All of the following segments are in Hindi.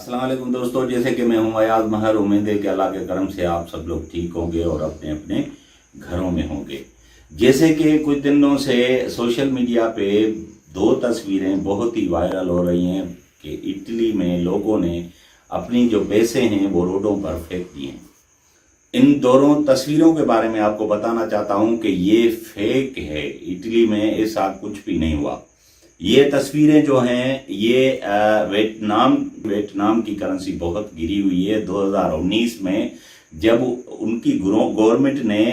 अस्सलाम वालेकुम दोस्तों, जैसे कि मैं हूं अयाज महर। उम्मीद है कि अल्लाह के करम से आप सब लोग ठीक होंगे और अपने अपने घरों में होंगे। जैसे कि कुछ दिनों से सोशल मीडिया पे दो तस्वीरें बहुत ही वायरल हो रही हैं कि इटली में लोगों ने अपनी जो पैसे हैं वो रोडों पर फेंक दिए। इन दोनों तस्वीरों के बारे में आपको बताना चाहता हूं कि ये फेक है। इटली में ऐसा कुछ भी नहीं हुआ। ये तस्वीरें जो हैं ये वियतनाम की करेंसी बहुत गिरी हुई है। 2019 में जब उनकी गवर्नमेंट ने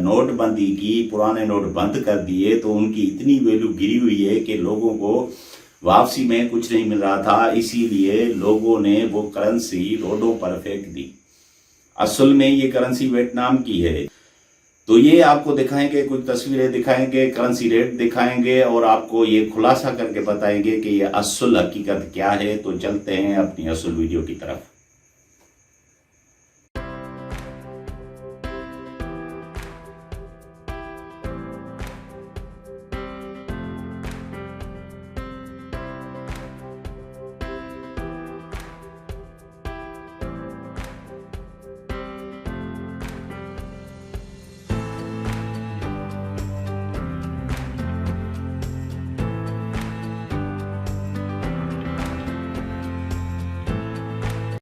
नोटबंदी की, पुराने नोट बंद कर दिए, तो उनकी इतनी वैल्यू गिरी हुई है कि लोगों को वापसी में कुछ नहीं मिल रहा था। इसीलिए लोगों ने वो करेंसी रोडों पर फेंक दी। असल में ये करेंसी वियतनाम की है। तो ये आपको दिखाएंगे, कुछ तस्वीरें दिखाएंगे, करेंसी रेट दिखाएंगे और आपको ये खुलासा करके बताएंगे कि ये असल हकीकत क्या है। तो चलते हैं अपनी असल वीडियो की तरफ।